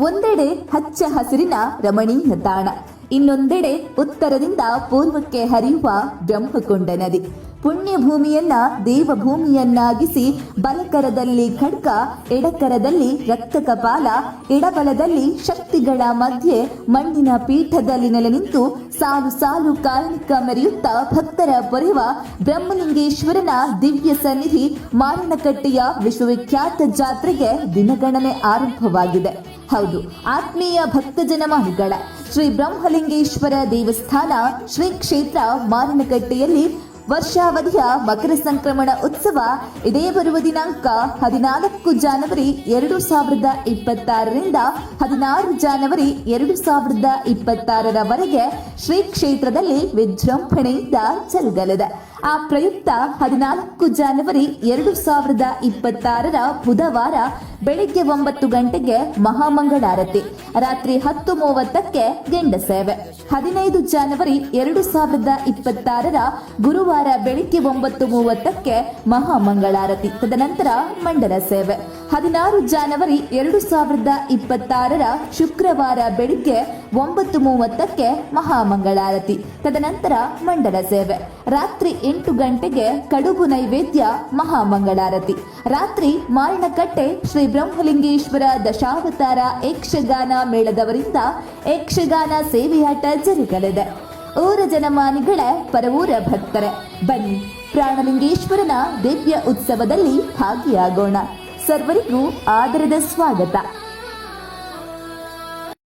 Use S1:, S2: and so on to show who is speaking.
S1: ಒಂದೆಡೆ ಹಚ್ಚ ಹಸಿರಿನ ರಮಣೀಯ ತಾಣ, ಇನ್ನೊಂದೆಡೆ ಉತ್ತರದಿಂದ ಪೂರ್ವಕ್ಕೆ ಹರಿಯುವ ಬ್ರಹ್ಮಕೊಂಡ ನದಿ. ಪುಣ್ಯಭೂಮಿಯನ್ನ ದೇವಭೂಮಿಯನ್ನಾಗಿಸಿ ಬಲಕರದಲ್ಲಿ ಖಡ್ಗ, ಎಡಕರದಲ್ಲಿ ರಕ್ತ ಕಪಾಲ, ಎಡಬಲದಲ್ಲಿ ಶಕ್ತಿಗಳ ಮಧ್ಯೆ ಮಣ್ಣಿನ ಪೀಠದಲ್ಲಿ ನೆಲೆ ನಿಂತು ಸಾಲು ಸಾಲು ಕಾರಣಿಕ ಮೆರೆಯುತ್ತಾ ಭಕ್ತರ ಪೊರೆಯುವ ಬ್ರಹ್ಮಲಿಂಗೇಶ್ವರನ ದಿವ್ಯ ಸನ್ನಿಧಿ ಮಾರಣಕಟ್ಟೆಯ ವಿಶ್ವವಿಖ್ಯಾತ ಜಾತ್ರೆಗೆ ದಿನಗಣನೆ ಆರಂಭವಾಗಿದೆ. ಹೌದು, ಆತ್ಮೀಯ ಭಕ್ತಜನಮಾನಿಗಳ ಶ್ರೀ ಬ್ರಹ್ಮಲಿಂಗೇಶ್ವರ ದೇವಸ್ಥಾನ ಶ್ರೀ ಕ್ಷೇತ್ರ ಮಾರಣಕಟ್ಟೆಯಲ್ಲಿ ವರ್ಷಾವಧಿಯ ಮಕರ ಸಂಕ್ರಮಣ ಉತ್ಸವ ಇದೇ ಬರುವ ದಿನಾಂಕ 14 ಜನವರಿ 2026ರಿಂದ 16 ಜನವರಿ 2026ರವರೆಗೆ ಶ್ರೀ ಕ್ಷೇತ್ರದಲ್ಲಿ ವಿಜೃಂಭಣೆಯಿಂದ ಜರುಗಲಿದೆ. ಆ ಪ್ರಯುಕ್ತ 14 ಜನವರಿ 2026 ಬುಧವಾರ ಬೆಳಿಗ್ಗೆ 9 ಗಂಟೆಗೆ ಮಹಾಮಂಗಳಾರತಿ, ರಾತ್ರಿ 10:30ಕ್ಕೆ ಗೆಂಡ ಸೇವೆ. 15 ಜನವರಿ 2026 ಗುರುವಾರ ಬೆಳಿಗ್ಗೆ 9:30ಕ್ಕೆ ಮಹಾಮಂಗಳಾರತಿ, ತದನಂತರ ಮಂಡಲ ಸೇವೆ. 16 ಜನವರಿ 2026 ಶುಕ್ರವಾರ ಬೆಳಿಗ್ಗೆ 9:30ಕ್ಕೆ ಮಹಾಮಂಗಳಾರತಿ, ತದನಂತರ ಮಂಡಲ ಸೇವೆ. ರಾತ್ರಿ 8 ಗಂಟೆಗೆ ಕಡುಬು ನೈವೇದ್ಯ, ಮಹಾಮಂಗಳಾರತಿ. ರಾತ್ರಿ ಮಾರಣಕಟ್ಟೆ ಶ್ರೀ ಬ್ರಹ್ಮಲಿಂಗೇಶ್ವರ ದಶಾವತಾರ ಯಕ್ಷಗಾನ ಮೇಳದವರಿಂದ ಯಕ್ಷಗಾನ ಸೇವೆಯಾಟ ಜರುಗಲಿದೆ. ಊರ ಜನಮಾನಿಗಳೇ, ಪರವೂರ ಭಕ್ತರೇ, ಬನ್ನಿ ಪ್ರಾಣಲಿಂಗೇಶ್ವರನ ದಿವ್ಯ ಉತ್ಸವದಲ್ಲಿ ಭಾಗಿಯಾಗೋಣ. ಸರ್ವರಿಗೂ ಆದರದ ಸ್ವಾಗತ.